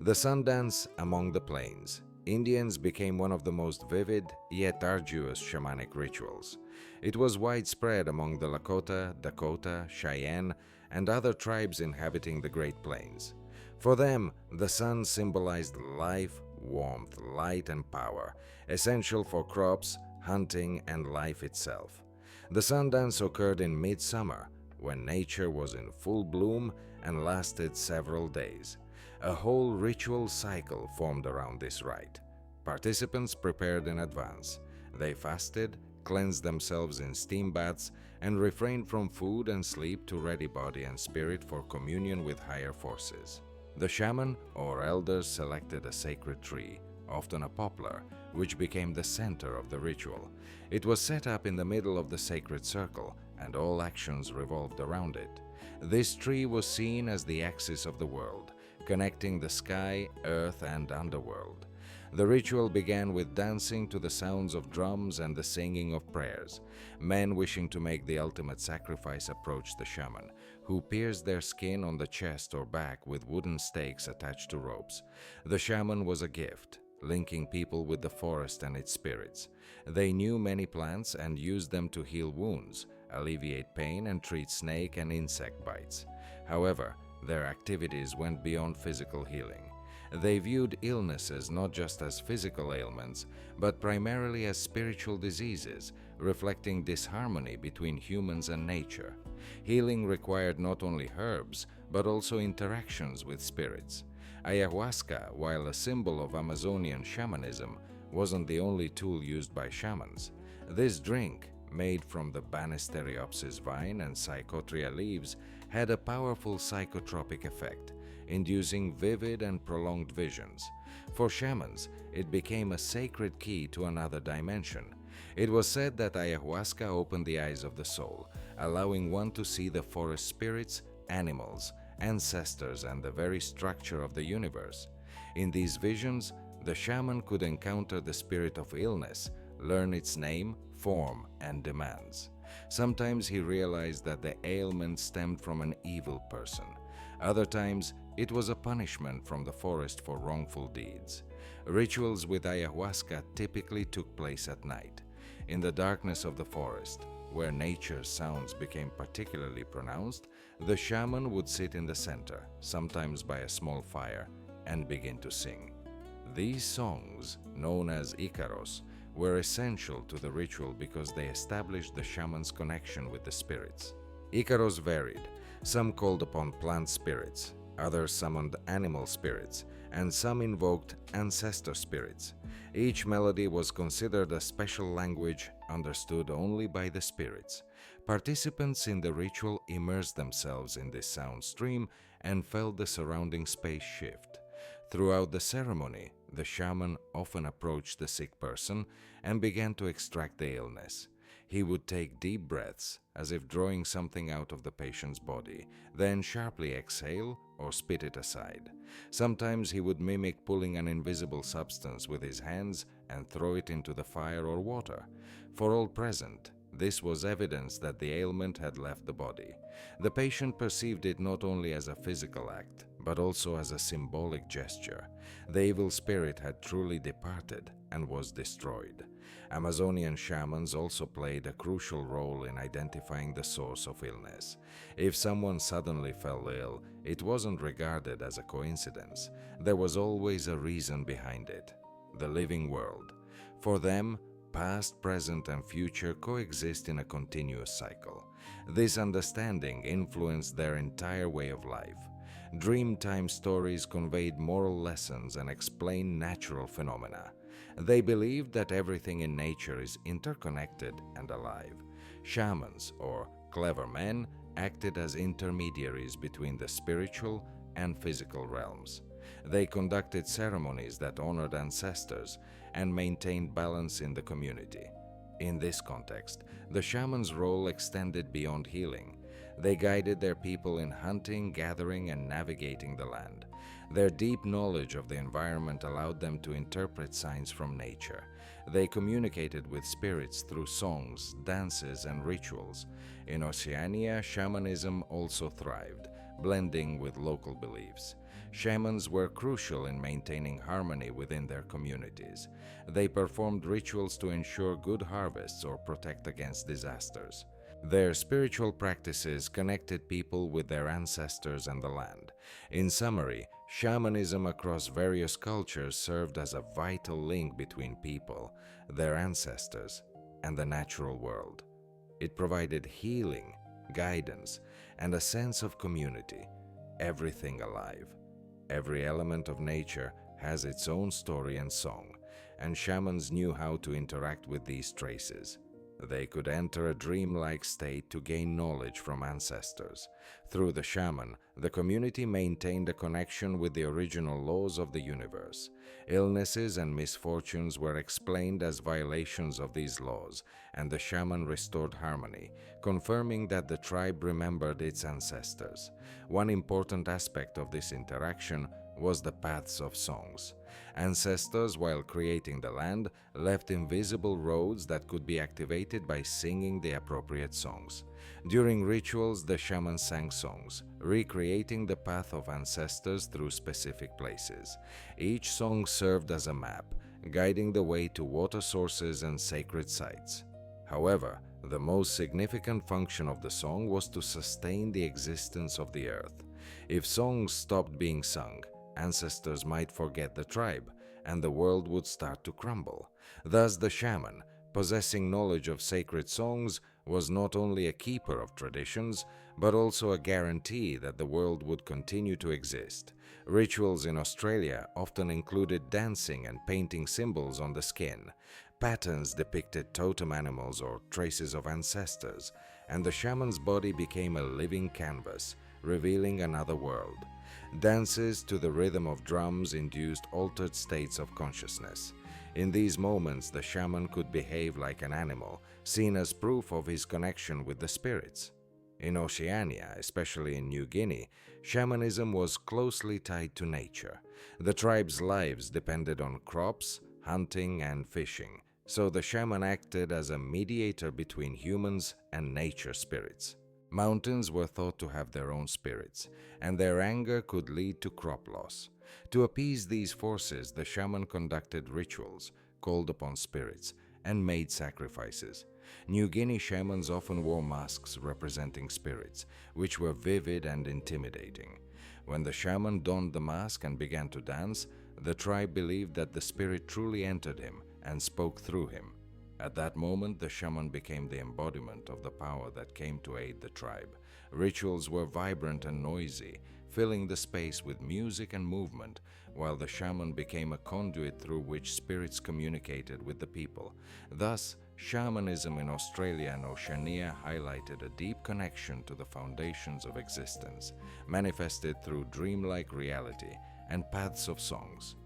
S1: The sun dance among the plains. Indians became one of the most vivid yet arduous shamanic rituals. It was widespread among the Lakota, Dakota, Cheyenne, and other tribes inhabiting the Great Plains. For them, the sun symbolized life, warmth, light, and power, essential for crops, hunting, and life itself. The sun dance occurred in midsummer, when nature was in full bloom and lasted several days. A whole ritual cycle formed around this rite. Participants prepared in advance. They fasted, cleansed themselves in steam baths, and refrained from food and sleep to ready body and spirit for communion with higher forces. The shaman or elders selected a sacred tree, often a poplar, which became the center of the ritual. It was set up in the middle of the sacred circle, and all actions revolved around it. This tree was seen as the axis of the world, connecting the sky, earth, and underworld. The ritual began with dancing to the sounds of drums and the singing of prayers. Men wishing to make the ultimate sacrifice approached the shaman, who pierced their skin on the chest or back with wooden stakes attached to ropes. The shaman was a gift, linking people with the forest and its spirits. They knew many plants and used them to heal wounds, alleviate pain, and treat snake and insect bites. However, their activities went beyond physical healing. They viewed illnesses not just as physical ailments, but primarily as spiritual diseases, reflecting disharmony between humans and nature. Healing required not only herbs, but also interactions with spirits. Ayahuasca, while a symbol of Amazonian shamanism, wasn't the only tool used by shamans. This drink, made from the Banisteriopsis vine and Psychotria leaves, had a powerful psychotropic effect, inducing vivid and prolonged visions. For shamans, it became a sacred key to another dimension. It was said that ayahuasca opened the eyes of the soul, allowing one to see the forest spirits, animals, ancestors, and the very structure of the universe. In these visions, the shaman could encounter the spirit of illness, learn its name, form, and demands. Sometimes he realized that the ailment stemmed from an evil person. Other times, it was a punishment from the forest for wrongful deeds. Rituals with ayahuasca typically took place at night. In the darkness of the forest, where nature's sounds became particularly pronounced, the shaman would sit in the center, sometimes by a small fire, and begin to sing. These songs, known as Icaros, were essential to the ritual because they established the shaman's connection with the spirits. Icaros varied. Some called upon plant spirits, others summoned animal spirits, and some invoked ancestor spirits. Each melody was considered a special language understood only by the spirits. Participants in the ritual immersed themselves in this sound stream and felt the surrounding space shift. Throughout the ceremony, the shaman often approached the sick person and began to extract the illness. He would take deep breaths, as if drawing something out of the patient's body, then sharply exhale or spit it aside. Sometimes he would mimic pulling an invisible substance with his hands and throw it into the fire or water. For all present, this was evidence that the ailment had left the body. The patient perceived it not only as a physical act, but also as a symbolic gesture. The evil spirit had truly departed and was destroyed. Amazonian shamans also played a crucial role in identifying the source of illness. If someone suddenly fell ill, it wasn't regarded as a coincidence. There was always a reason behind it: the living world. For them, past, present, and future coexist in a continuous cycle. This understanding influenced their entire way of life. Dreamtime stories conveyed moral lessons and explained natural phenomena. They believed that everything in nature is interconnected and alive. Shamans, or clever men, acted as intermediaries between the spiritual and physical realms. They conducted ceremonies that honored ancestors and maintained balance in the community. In this context, the shaman's role extended beyond healing. They guided their people in hunting, gathering, and navigating the land. Their deep knowledge of the environment allowed them to interpret signs from nature. They communicated with spirits through songs, dances, and rituals. In Oceania, shamanism also thrived, blending with local beliefs. Shamans were crucial in maintaining harmony within their communities. They performed rituals to ensure good harvests or protect against disasters. Their spiritual practices connected people with their ancestors and the land. In summary, shamanism across various cultures served as a vital link between people, their ancestors, and the natural world. It provided healing, guidance, and a sense of community, everything alive. Every element of nature has its own story and song, and shamans knew how to interact with these traces. They could enter a dreamlike state to gain knowledge from ancestors. Through the shaman, the community maintained a connection with the original laws of the universe. Illnesses and misfortunes were explained as violations of these laws, and the shaman restored harmony, confirming that the tribe remembered its ancestors. One important aspect of this interaction was the paths of songs. Ancestors, while creating the land, left invisible roads that could be activated by singing the appropriate songs. During rituals, the shaman sang songs, recreating the path of ancestors through specific places. Each song served as a map, guiding the way to water sources and sacred sites. However, the most significant function of the song was to sustain the existence of the earth. If songs stopped being sung, ancestors might forget the tribe, and the world would start to crumble. Thus, the shaman, possessing knowledge of sacred songs, was not only a keeper of traditions, but also a guarantee that the world would continue to exist. Rituals in Australia often included dancing and painting symbols on the skin. Patterns depicted totem animals or traces of ancestors, and the shaman's body became a living canvas, revealing another world. Dances to the rhythm of drums induced altered states of consciousness. In these moments, the shaman could behave like an animal, seen as proof of his connection with the spirits. In Oceania, especially in New Guinea, shamanism was closely tied to nature. The tribe's lives depended on crops, hunting, and fishing, so the shaman acted as a mediator between humans and nature spirits. Mountains were thought to have their own spirits, and their anger could lead to crop loss. To appease these forces, the shaman conducted rituals, called upon spirits, and made sacrifices. New Guinea shamans often wore masks representing spirits, which were vivid and intimidating. When the shaman donned the mask and began to dance, the tribe believed that the spirit truly entered him and spoke through him. At that moment, the shaman became the embodiment of the power that came to aid the tribe. Rituals were vibrant and noisy, filling the space with music and movement, while the shaman became a conduit through which spirits communicated with the people. Thus, shamanism in Australia and Oceania highlighted a deep connection to the foundations of existence, manifested through dreamlike reality and paths of songs.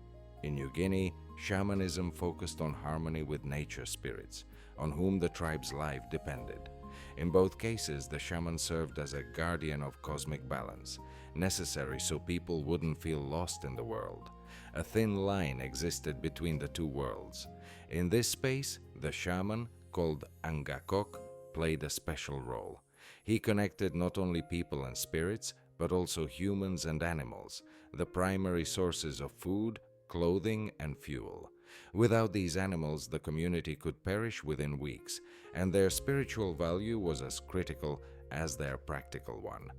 S1: In New Guinea, shamanism focused on harmony with nature spirits, on whom the tribe's life depended. In both cases, the shaman served as a guardian of cosmic balance, necessary so people wouldn't feel lost in the world. A thin line existed between the two worlds. In this space, the shaman, called Angakok, played a special role. He connected not only people and spirits, but also humans and animals, the primary sources of food, clothing, and fuel. Without these animals, the community could perish within weeks, and their spiritual value was as critical as their practical one.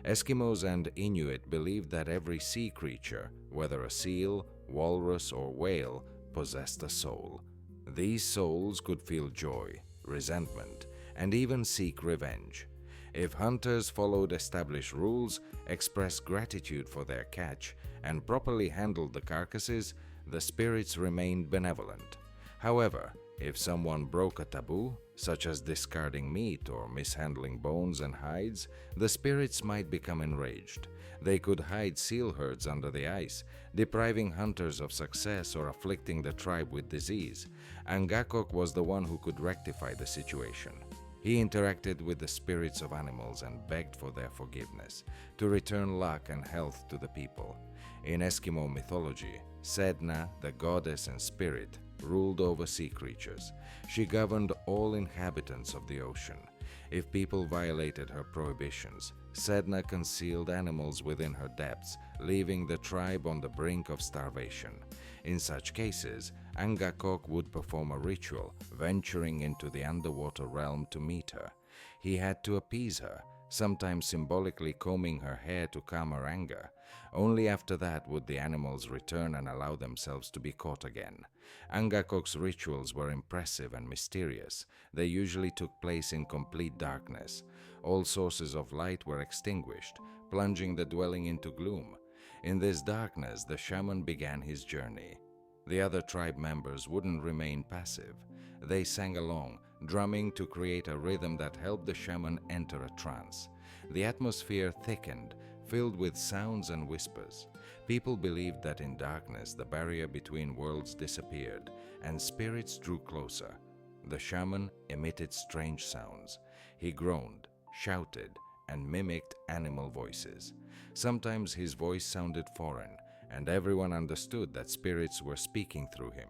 S1: Eskimos and Inuit believed that every sea creature, whether a seal, walrus, or whale, possessed a soul. These souls could feel joy, resentment, and even seek revenge. If hunters followed established rules, expressed gratitude for their catch, and properly handled the carcasses, the spirits remained benevolent. However, if someone broke a taboo, such as discarding meat or mishandling bones and hides, the spirits might become enraged. They could hide seal herds under the ice, depriving hunters of success or afflicting the tribe with disease. Angakok was the one who could rectify the situation. He interacted with the spirits of animals and begged for their forgiveness, to return luck and health to the people. In Eskimo mythology, Sedna, the goddess and spirit, ruled over sea creatures. She governed all inhabitants of the ocean. If people violated her prohibitions, Sedna concealed animals within her depths, leaving the tribe on the brink of starvation. In such cases, Angakok would perform a ritual, venturing into the underwater realm to meet her. He had to appease her, sometimes symbolically combing her hair to calm her anger. Only after that would the animals return and allow themselves to be caught again. Angakok's rituals were impressive and mysterious. They usually took place in complete darkness. All sources of light were extinguished, plunging the dwelling into gloom. In this darkness, the shaman began his journey. The other tribe members wouldn't remain passive. They sang along, drumming to create a rhythm that helped the shaman enter a trance. The atmosphere thickened, filled with sounds and whispers. People believed that in darkness the barrier between worlds disappeared and spirits drew closer. The shaman emitted strange sounds. He groaned, shouted, and mimicked animal voices. Sometimes his voice sounded foreign, and everyone understood that spirits were speaking through him.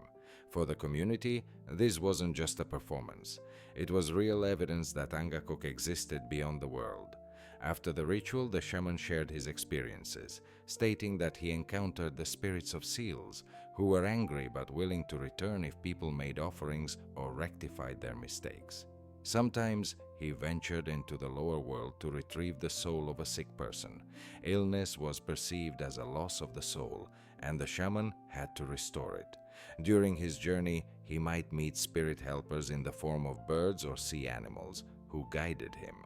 S1: For the community, this wasn't just a performance. It was real evidence that Angakok existed beyond the world. After the ritual, the shaman shared his experiences, stating that he encountered the spirits of seals, who were angry but willing to return if people made offerings or rectified their mistakes. Sometimes he ventured into the lower world to retrieve the soul of a sick person. Illness was perceived as a loss of the soul, and the shaman had to restore it. During his journey, he might meet spirit helpers in the form of birds or sea animals who guided him.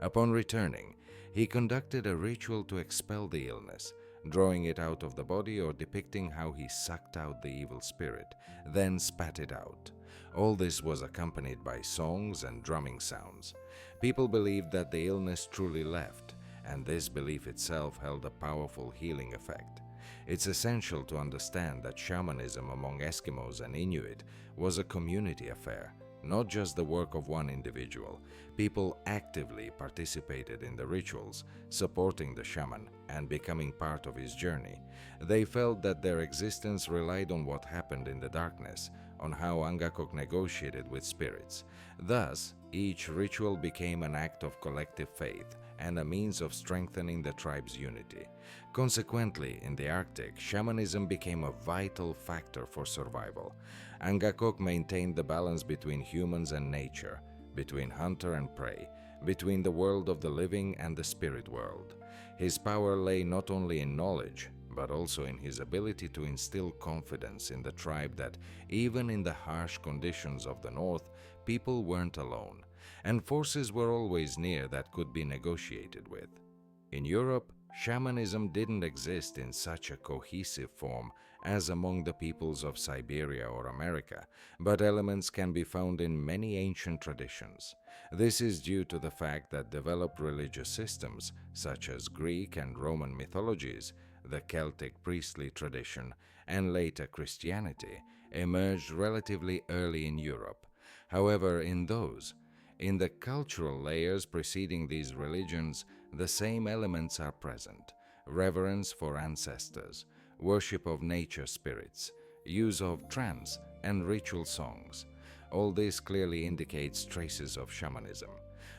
S1: Upon returning, he conducted a ritual to expel the illness, drawing it out of the body or depicting how he sucked out the evil spirit, then spat it out. All this was accompanied by songs and drumming sounds. People believed that the illness truly left, and this belief itself held a powerful healing effect. It's essential to understand that shamanism among Eskimos and Inuit was a community affair, not just the work of one individual. People actively participated in the rituals, supporting the shaman and becoming part of his journey. They felt that their existence relied on what happened in the darkness, on how Angakok negotiated with spirits. Thus, each ritual became an act of collective faith and a means of strengthening the tribe's unity. Consequently, in the Arctic, shamanism became a vital factor for survival. Angakok maintained the balance between humans and nature, between hunter and prey, between the world of the living and the spirit world. His power lay not only in knowledge, but also in his ability to instill confidence in the tribe that even in the harsh conditions of the north, people weren't alone, and forces were always near that could be negotiated with. In Europe, shamanism didn't exist in such a cohesive form as among the peoples of Siberia or America, but elements can be found in many ancient traditions. This is due to the fact that developed religious systems, such as Greek and Roman mythologies, the Celtic priestly tradition, and later Christianity, emerged relatively early in Europe. However, in the cultural layers preceding these religions, the same elements are present: reverence for ancestors, worship of nature spirits, use of trance and ritual songs. All this clearly indicates traces of shamanism.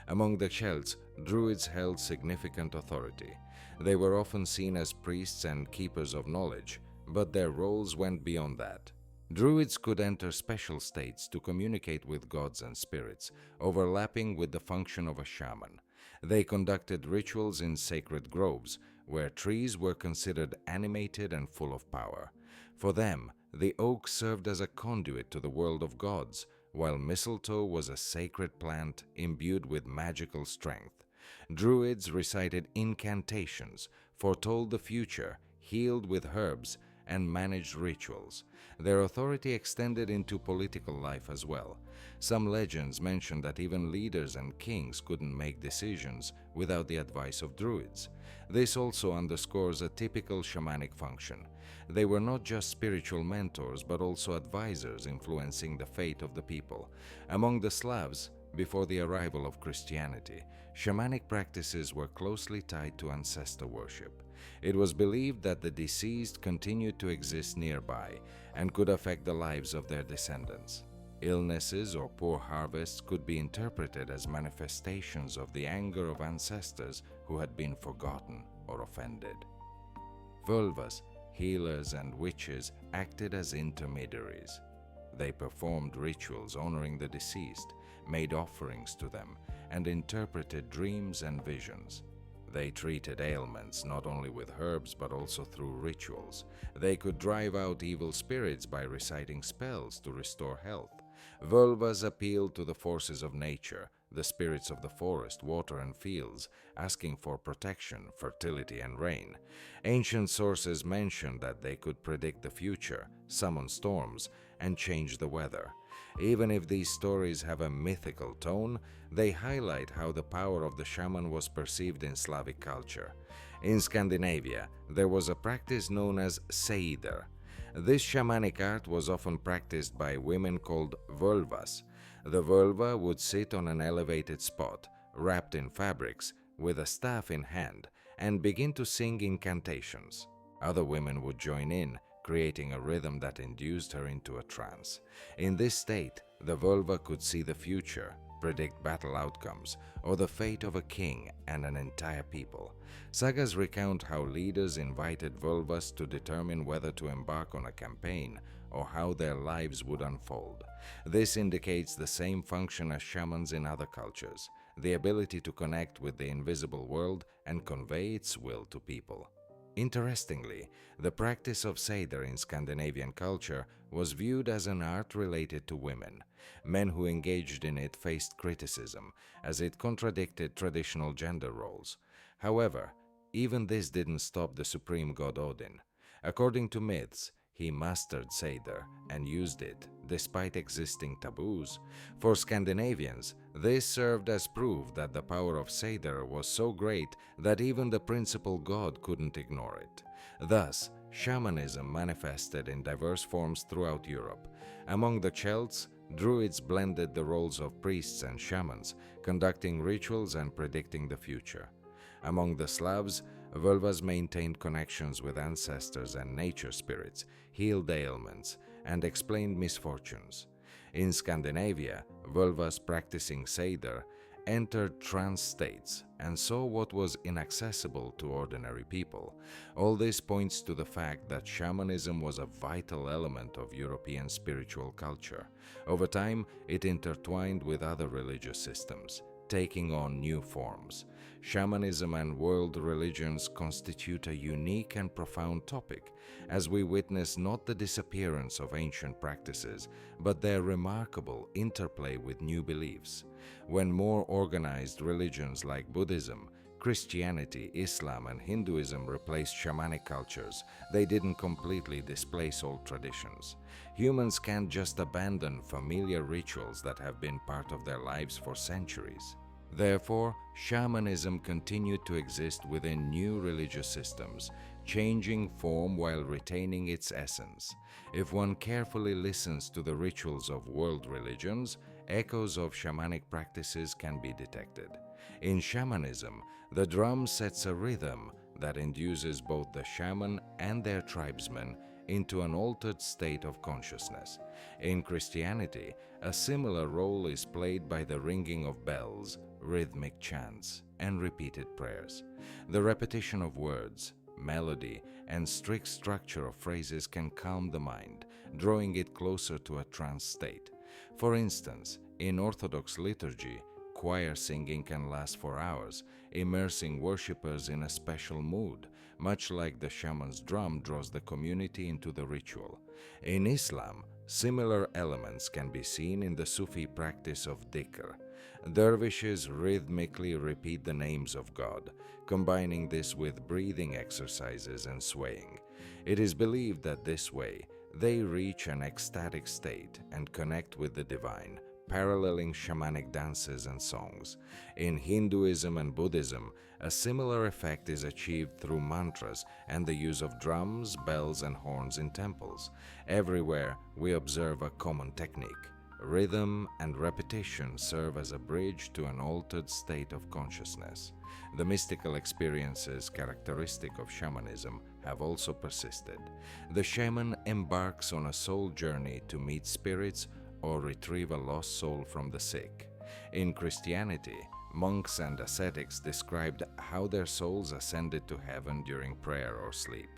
S1: Among the Celts, Druids held significant authority. They were often seen as priests and keepers of knowledge, but their roles went beyond that. Druids could enter special states to communicate with gods and spirits, overlapping with the function of a shaman. They conducted rituals in sacred groves, where trees were considered animated and full of power. For them, the oak served as a conduit to the world of gods, while mistletoe was a sacred plant imbued with magical strength. Druids recited incantations, foretold the future, healed with herbs, and managed rituals. Their authority extended into political life as well. Some legends mention that even leaders and kings couldn't make decisions without the advice of Druids. This also underscores a typical shamanic function. They were not just spiritual mentors, but also advisors influencing the fate of the people. Among the Slavs, before the arrival of Christianity, shamanic practices were closely tied to ancestor worship. It was believed that the deceased continued to exist nearby and could affect the lives of their descendants. Illnesses or poor harvests could be interpreted as manifestations of the anger of ancestors who had been forgotten or offended. Vulvas, healers, and witches acted as intermediaries. They performed rituals honoring the deceased, made offerings to them, and interpreted dreams and visions. They treated ailments not only with herbs but also through rituals. They could drive out evil spirits by reciting spells to restore health. Vulvas appealed to the forces of nature, the spirits of the forest, water, and fields, asking for protection, fertility, and rain. Ancient sources mention that they could predict the future, summon storms, and change the weather. Even if these stories have a mythical tone, they highlight how the power of the shaman was perceived in Slavic culture. In Scandinavia, there was a practice known as seidr. This shamanic art was often practiced by women called vulvas. The vulva would sit on an elevated spot, wrapped in fabrics, with a staff in hand, and begin to sing incantations. Other women would join in, creating a rhythm that induced her into a trance. In this state, the vulva could see the future, predict battle outcomes, or the fate of a king and an entire people. Sagas recount how leaders invited vulvas to determine whether to embark on a campaign or how their lives would unfold. This indicates the same function as shamans in other cultures, the ability to connect with the invisible world and convey its will to people. Interestingly, the practice of seidr in Scandinavian culture was viewed as an art related to women. Men who engaged in it faced criticism, as it contradicted traditional gender roles. However, even this didn't stop the supreme god Odin. According to myths, he mastered seidr and used it, despite existing taboos. For Scandinavians, this served as proof that the power of seidr was so great that even the principal god couldn't ignore it. Thus, shamanism manifested in diverse forms throughout Europe. Among the Celts, Druids blended the roles of priests and shamans, conducting rituals and predicting the future. Among the Slavs, vulvas maintained connections with ancestors and nature spirits, healed ailments, and explained misfortunes. In Scandinavia, vulvas practicing seidr entered trance states and saw what was inaccessible to ordinary people. All this points to the fact that shamanism was a vital element of European spiritual culture. Over time, it intertwined with other religious systems, taking on new forms. Shamanism and world religions constitute a unique and profound topic, as we witness not the disappearance of ancient practices, but their remarkable interplay with new beliefs. When more organized religions like Buddhism, Christianity, Islam, and Hinduism replaced shamanic cultures, they didn't completely displace old traditions. Humans can't just abandon familiar rituals that have been part of their lives for centuries. Therefore, shamanism continued to exist within new religious systems, changing form while retaining its essence. If one carefully listens to the rituals of world religions, echoes of shamanic practices can be detected. In shamanism, the drum sets a rhythm that induces both the shaman and their tribesmen into an altered state of consciousness. In Christianity, a similar role is played by the ringing of bells, rhythmic chants, and repeated prayers. The repetition of words, melody, and strict structure of phrases can calm the mind, drawing it closer to a trance state. For instance, in Orthodox liturgy, choir singing can last for hours, immersing worshippers in a special mood, much like the shaman's drum draws the community into the ritual. In Islam, similar elements can be seen in the Sufi practice of dhikr. Dervishes rhythmically repeat the names of God, combining this with breathing exercises and swaying. It is believed that this way, they reach an ecstatic state and connect with the divine, paralleling shamanic dances and songs. In Hinduism and Buddhism, a similar effect is achieved through mantras and the use of drums, bells, and horns in temples. Everywhere, we observe a common technique. Rhythm and repetition serve as a bridge to an altered state of consciousness. The mystical experiences characteristic of shamanism have also persisted. The shaman embarks on a soul journey to meet spirits or retrieve a lost soul from the sick. In Christianity, monks and ascetics described how their souls ascended to heaven during prayer or sleep,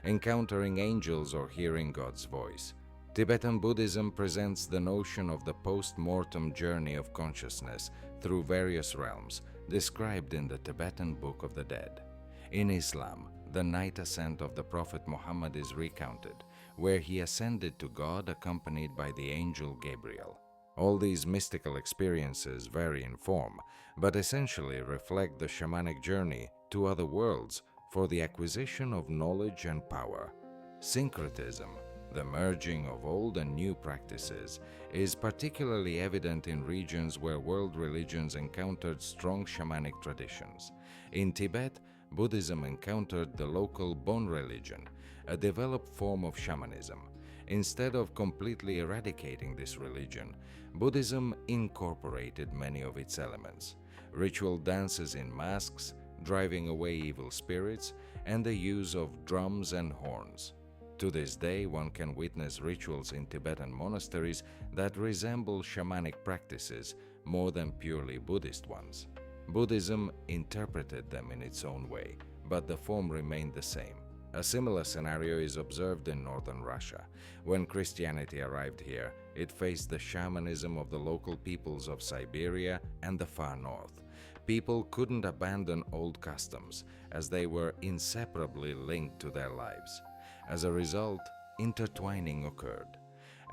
S1: encountering angels or hearing God's voice. Tibetan Buddhism presents the notion of the post-mortem journey of consciousness through various realms, described in the Tibetan Book of the Dead. In Islam, the night ascent of the Prophet Muhammad is recounted, where he ascended to God accompanied by the angel Gabriel. All these mystical experiences vary in form, but essentially reflect the shamanic journey to other worlds for the acquisition of knowledge and power. Syncretism, the merging of old and new practices, is particularly evident in regions where world religions encountered strong shamanic traditions. In Tibet, Buddhism encountered the local Bon religion, a developed form of shamanism. Instead of completely eradicating this religion, Buddhism incorporated many of its elements: ritual dances in masks, driving away evil spirits, and the use of drums and horns. To this day, one can witness rituals in Tibetan monasteries that resemble shamanic practices more than purely Buddhist ones. Buddhism interpreted them in its own way, but the form remained the same. A similar scenario is observed in northern Russia. When Christianity arrived here, it faced the shamanism of the local peoples of Siberia and the far north. People couldn't abandon old customs, as they were inseparably linked to their lives. As a result, intertwining occurred.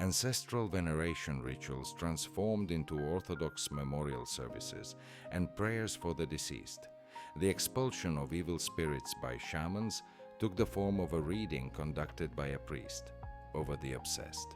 S1: Ancestral veneration rituals transformed into Orthodox memorial services and prayers for the deceased. The expulsion of evil spirits by shamans took the form of a reading conducted by a priest over the obsessed.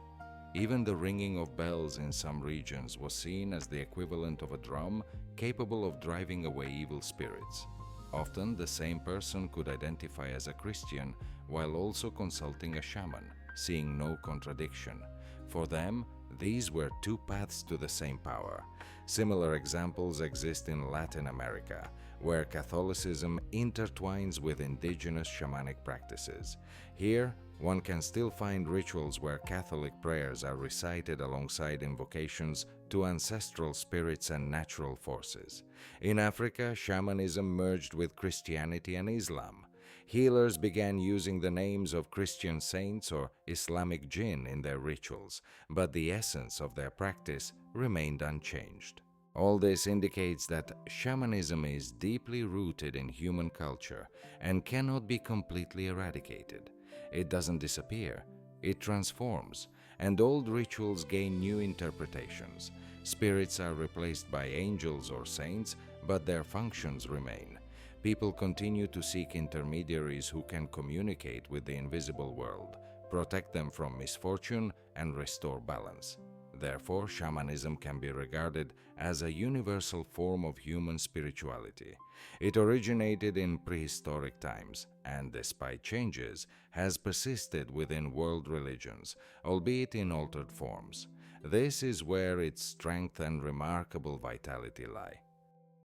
S1: Even the ringing of bells in some regions was seen as the equivalent of a drum capable of driving away evil spirits. Often, the same person could identify as a Christian while also consulting a shaman, seeing no contradiction. For them, these were two paths to the same power. Similar examples exist in Latin America, where Catholicism intertwines with indigenous shamanic practices. Here, one can still find rituals where Catholic prayers are recited alongside invocations to ancestral spirits and natural forces. In Africa, shamanism merged with Christianity and Islam. Healers began using the names of Christian saints or Islamic jinn in their rituals, but the essence of their practice remained unchanged. All this indicates that shamanism is deeply rooted in human culture and cannot be completely eradicated. It doesn't disappear, it transforms, and old rituals gain new interpretations. Spirits are replaced by angels or saints, but their functions remain. People continue to seek intermediaries who can communicate with the invisible world, protect them from misfortune, and restore balance. Therefore, shamanism can be regarded as a universal form of human spirituality. It originated in prehistoric times and, despite changes, has persisted within world religions, albeit in altered forms. This is where its strength and remarkable vitality lie.